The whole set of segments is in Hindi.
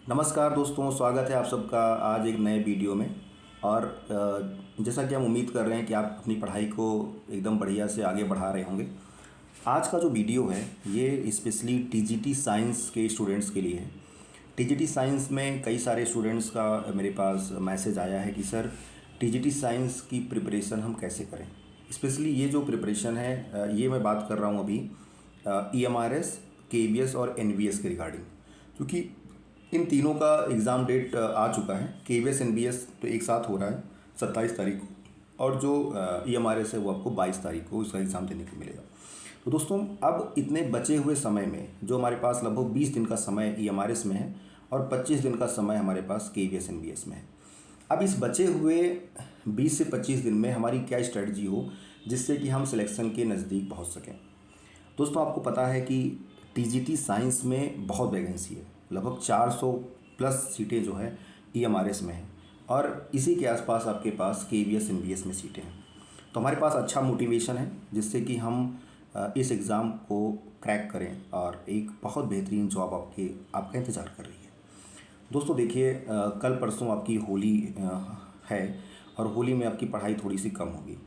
नमस्कार दोस्तों, स्वागत है आप सबका आज एक नए वीडियो में। और जैसा कि हम उम्मीद कर रहे हैं कि आप अपनी पढ़ाई को एकदम बढ़िया से आगे बढ़ा रहे होंगे। आज का जो वीडियो है ये स्पेशली टीजीटी साइंस के स्टूडेंट्स के लिए है। टीजीटी साइंस में कई सारे स्टूडेंट्स का मेरे पास मैसेज आया है कि सर टीजीटी साइंस की प्रिपरेशन हम कैसे करें। स्पेशली ये जो प्रिपरेशन है ये मैं बात कर रहा हूँ अभी EMRS, KVS और NVS के रिगार्डिंग, क्योंकि इन तीनों का एग्ज़ाम डेट आ चुका है। KVS NVS तो एक साथ हो रहा है 27 तारीख को, और जो EMRS है वो आपको 22 तारीख को उसका एग्ज़ाम देने को मिलेगा। तो दोस्तों अब इतने बचे हुए समय में जो हमारे पास लगभग 20 दिन का समय EMRS में है और 25 दिन का समय हमारे पास KVS NVS में है। अब इस बचे हुए 20 से 25 दिन में हमारी क्या स्ट्रेटजी हो जिससे कि हम सिलेक्शन के नज़दीक पहुंच सकें। दोस्तों आपको पता है कि टीजीटी साइंस में बहुत वैकेंसी है, लगभग 400 प्लस सीटें जो है EMRS में हैं और इसी के आसपास आपके पास KVS NVS में सीटें हैं। तो हमारे पास अच्छा मोटिवेशन है जिससे कि हम इस एग्ज़ाम को क्रैक करें और एक बहुत बेहतरीन जॉब आपका इंतज़ार कर रही है। दोस्तों देखिए, कल परसों आपकी होली है और होली में आपकी पढ़ाई थोड़ी सी कम होगी।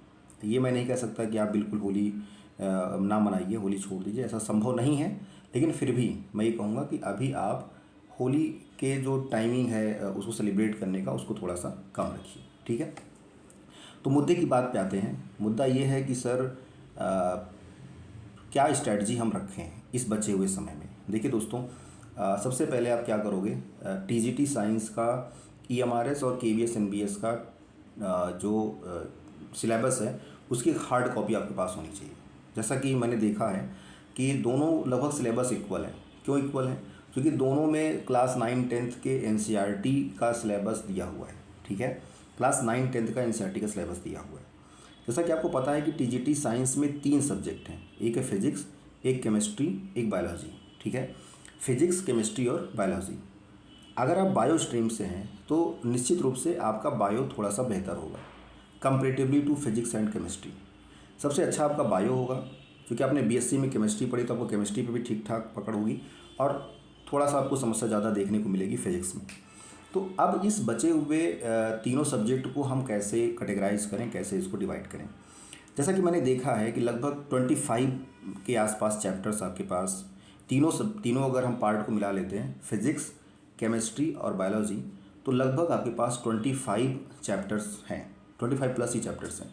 ये मैं नहीं कह सकता कि आप बिल्कुल होली ना मनाइए, होली छोड़ दीजिए, ऐसा संभव नहीं है। लेकिन फिर भी मैं ये कहूँगा कि अभी आप होली के जो टाइमिंग है उसको सेलिब्रेट करने का उसको थोड़ा सा कम रखिए, ठीक है। तो मुद्दे की बात पे आते हैं। मुद्दा ये है कि सर क्या स्ट्रैटेजी हम रखें इस बचे हुए समय में। देखिए दोस्तों, सबसे पहले आप क्या करोगे, टीजीटी साइंस का EMRS और KVS NVS का जो सिलेबस है उसकी हार्ड कॉपी आपके पास होनी चाहिए। जैसा कि मैंने देखा है कि दोनों लगभग सिलेबस इक्वल है। क्यों इक्वल है? क्योंकि दोनों में क्लास 9-10 के NCERT का सिलेबस दिया हुआ है, ठीक है। क्लास 9-10 का NCERT का सिलेबस दिया हुआ है। जैसा कि आपको पता है कि टीजीटी साइंस में 3 सब्जेक्ट हैं, एक है फिजिक्स, एक केमिस्ट्री, एक बायोलॉजी, ठीक है। फिजिक्स, केमिस्ट्री और बायोलॉजी। अगर आप बायो स्ट्रीम से हैं तो निश्चित रूप से आपका बायो थोड़ा सा बेहतर होगा comparatively to physics and chemistry. सबसे अच्छा आपका बायो होगा क्योंकि आपने BSc में केमिस्ट्री पढ़ी तो आपको केमिस्ट्री पे भी ठीक ठाक पकड़ होगी और थोड़ा सा आपको समस्या ज़्यादा देखने को मिलेगी फिजिक्स में। तो अब इस बचे हुए तीनों सब्जेक्ट को हम कैसे कैटेगराइज करें, कैसे इसको डिवाइड करें। जैसा कि मैंने देखा है कि लगभग 25 के आसपास चैप्टर्स आपके पास, तीनों अगर हम पार्ट को मिला लेते हैं, फिजिक्स, केमिस्ट्री और बायोलॉजी, तो लगभग आपके पास 25 चैप्टर्स हैं, 25 प्लस ही चैप्टर्स हैं।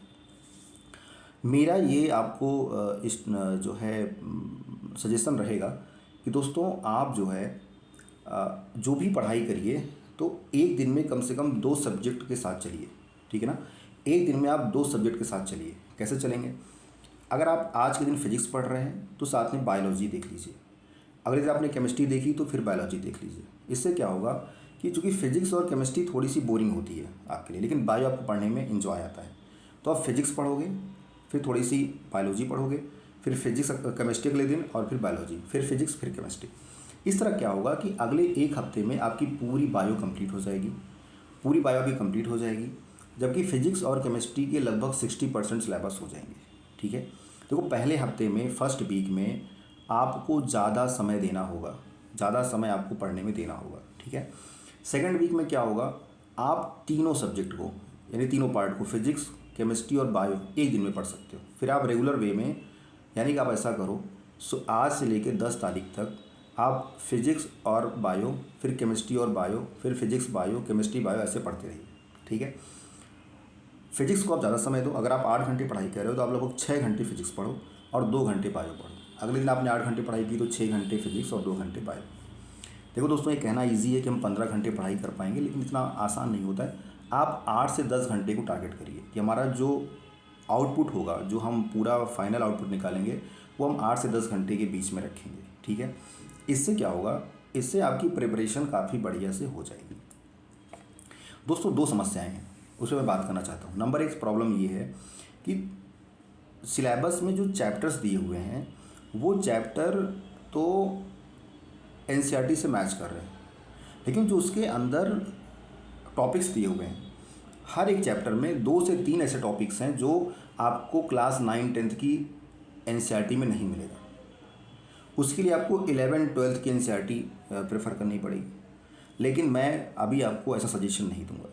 मेरा ये आपको इस जो है सजेशन रहेगा कि दोस्तों आप जो है जो भी पढ़ाई करिए तो एक दिन में कम से कम 2 सब्जेक्ट के साथ चलिए, ठीक है ना। एक दिन में आप 2 सब्जेक्ट के साथ चलिए। कैसे चलेंगे? अगर आप आज के दिन फिजिक्स पढ़ रहे हैं तो साथ में बायोलॉजी देख लीजिए, अगले दिन आपने केमिस्ट्री देखी तो फिर बायोलॉजी देख लीजिए। इससे क्या होगा कि चूँकि फिजिक्स और केमिस्ट्री थोड़ी सी बोरिंग होती है आपके लिए, लेकिन बायो आपको पढ़ने में इन्जॉय आता है। तो आप फिजिक्स पढ़ोगे, फिर थोड़ी सी बायोलॉजी पढ़ोगे, फिर फिजिक्स केमिस्ट्री अगले दिन और फिर बायोलॉजी, फिर फिजिक्स, फिर केमिस्ट्री। इस तरह क्या होगा कि अगले एक हफ्ते में आपकी पूरी बायो कंप्लीट हो जाएगी, पूरी बायो भी कंप्लीट हो जाएगी, जबकि फिजिक्स और केमिस्ट्री के लगभग 60% सिलेबस हो जाएंगे, ठीक है। देखो, पहले हफ्ते में, फर्स्ट वीक में आपको ज़्यादा समय देना होगा, ज़्यादा समय आपको पढ़ने में देना होगा, ठीक है। सेकेंड वीक में क्या होगा, आप तीनों सब्जेक्ट को यानी तीनों पार्ट को, फिजिक्स, केमिस्ट्री और बायो, एक दिन में पढ़ सकते हो। फिर आप रेगुलर वे में, यानी कि आप ऐसा करो, आज से लेकर 10 तारीख तक आप फिजिक्स और बायो, फिर केमिस्ट्री और बायो, फिर फिजिक्स बायो, केमिस्ट्री बायो, ऐसे पढ़ते रहिए, ठीक है। फिजिक्स को आप ज़्यादा समय दो। अगर आप 8 घंटे पढ़ाई कर रहे हो तो आप लगभग 6 घंटे फिजिक्स पढ़ो और 2 घंटे बायो पढ़ो। अगले दिन आपने 8 घंटे पढ़ाई की तो 6 घंटे फिजिक्स और 2 घंटे बायो। देखो दोस्तों, ये कहना ईजी है कि हम 15 घंटे पढ़ाई कर पाएंगे, लेकिन इतना आसान नहीं होता है। आप 8 से 10 घंटे को टारगेट करिए कि हमारा जो आउटपुट होगा, जो हम पूरा फाइनल आउटपुट निकालेंगे, वो हम 8 से 10 घंटे के बीच में रखेंगे, ठीक है। इससे क्या होगा, इससे आपकी प्रिपरेशन काफ़ी बढ़िया से हो जाएगी। दोस्तों 2 समस्याएं हैं, उस पर मैं बात करना चाहता हूँ। नंबर 1 प्रॉब्लम ये है कि सिलेबस में जो चैप्टर्स दिए हुए हैं वो चैप्टर तो NCERT से मैच कर रहे हैं, लेकिन जो उसके अंदर टॉपिक्स दिए हुए हैं, हर एक चैप्टर में 2 से 3 ऐसे टॉपिक्स हैं जो आपको क्लास 9-10 की NCERT में नहीं मिलेगा। उसके लिए आपको 11-12 की NCERT प्रेफर करनी पड़ेगी। लेकिन मैं अभी आपको ऐसा सजेशन नहीं दूंगा।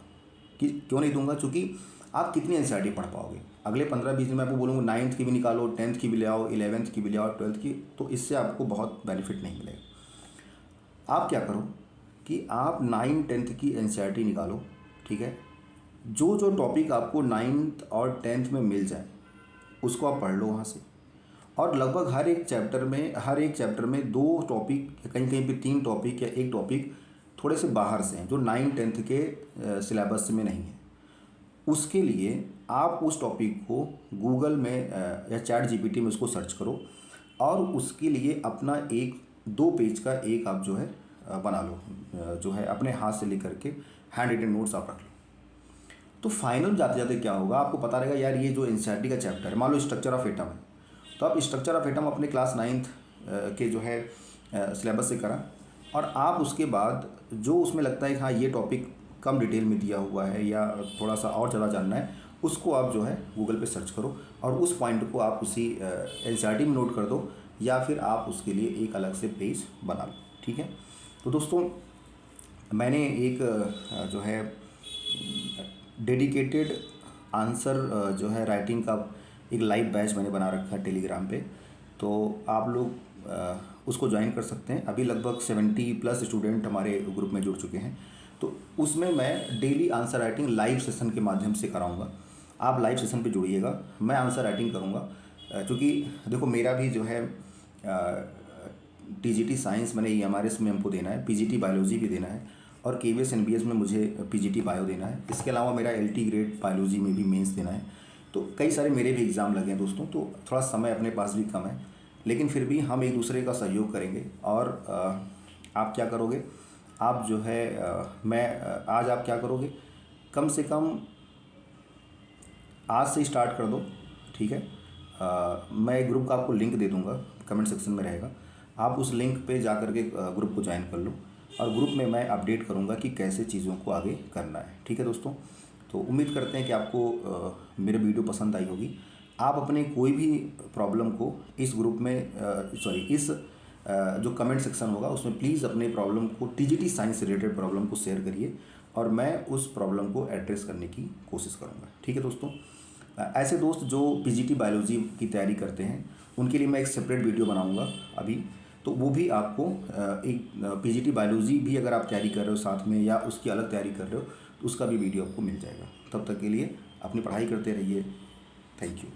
कि क्यों नहीं दूंगा? क्योंकि आप कितनी एनसीईआरटी पढ़ पाओगे? अगले 15-20 दिन में आपको बोलूँगा 9th की भी निकालो, 10th की भी ले आओ, 11th की भी ले आओ, 12th की, तो इससे आपको बहुत बेनिफिट नहीं मिलेगा। आप क्या करो कि आप 9th-10th की एनसीईआरटी निकालो, ठीक है। जो जो टॉपिक आपको 9th और 10th में मिल जाए उसको आप पढ़ लो वहाँ से। और लगभग हर एक चैप्टर में 2 टॉपिक, कहीं कहीं पे 3 टॉपिक या 1 टॉपिक थोड़े से बाहर से हैं, जो 9th-10th के सिलेबस में नहीं है। उसके लिए आप उस टॉपिक को गूगल में या चैट जीपीटी में उसको सर्च करो, और उसके लिए अपना 1-2 पेज का एक आप जो है बना लो, जो है अपने हाथ से लिख करके हैंड रिटन नोट्स आप रख लो। तो फाइनल जाते जाते क्या होगा, आपको पता रहेगा यार ये जो एनसीईआरटी का चैप्टर है, मान लो स्ट्रक्चर ऑफ एटम है, तो आप स्ट्रक्चर ऑफ एटम अपने क्लास 9th के जो है सिलेबस से करा, और आप उसके बाद जो उसमें लगता है कि हाँ ये टॉपिक कम डिटेल में दिया हुआ है या थोड़ा सा और ज़्यादा जानना है, उसको आप जो है गूगल पे सर्च करो और उस पॉइंट को आप उसी एनसीईआरटी में नोट कर दो, या फिर आप उसके लिए एक अलग से पेज बना लो, ठीक है। तो दोस्तों, मैंने एक जो है डेडिकेटेड आंसर जो है राइटिंग का एक लाइव बैच मैंने बना रखा है टेलीग्राम पे, तो आप लोग उसको ज्वाइन कर सकते हैं। अभी लगभग 70+ स्टूडेंट हमारे ग्रुप में जुड़ चुके हैं। तो उसमें मैं daily answer writing live session के माध्यम से कराऊंगा। आप लाइव सेशन पे जुड़िएगा, मैं आंसर राइटिंग करूंगा, क्योंकि देखो मेरा भी जो है टीजीटी साइंस मैंने ईएमआरएस में हमको देना है, पीजीटी बायोलॉजी भी देना है, और केवीएस एनबीएस में मुझे पीजीटी बायो देना है। इसके अलावा मेरा एलटी ग्रेड बायोलॉजी में भी मेंस देना है। तो कई सारे मेरे भी एग्ज़ाम लगे हैं दोस्तों, तो थोड़ा समय अपने पास भी कम है, लेकिन फिर भी हम एक दूसरे का सहयोग करेंगे। और आप क्या करोगे, आप जो है आज आप क्या करोगे, कम से कम आज से स्टार्ट कर दो, ठीक है। मैं ग्रुप का आपको लिंक दे दूंगा, कमेंट सेक्शन में रहेगा, आप उस लिंक पे जा कर के ग्रुप को ज्वाइन कर लो, और ग्रुप में मैं अपडेट करूंगा कि कैसे चीज़ों को आगे करना है, ठीक है दोस्तों। तो उम्मीद करते हैं कि आपको मेरे वीडियो पसंद आई होगी। आप अपने कोई भी प्रॉब्लम को इस ग्रुप में इस जो कमेंट सेक्शन होगा उसमें प्लीज़ अपने प्रॉब्लम को, टीजीटी साइंस से रिलेटेड प्रॉब्लम को शेयर करिए, और मैं उस प्रॉब्लम को एड्रेस करने की कोशिश करूँगा, ठीक है दोस्तों। ऐसे दोस्त जो पीजीटी बायोलॉजी की तैयारी करते हैं उनके लिए मैं एक सेपरेट वीडियो बनाऊंगा अभी, तो वो भी आपको एक पीजीटी बायोलॉजी भी अगर आप तैयारी कर रहे हो साथ में, या उसकी अलग तैयारी कर रहे हो, तो उसका भी वीडियो आपको मिल जाएगा। तब तक के लिए अपनी पढ़ाई करते रहिए। Thank you.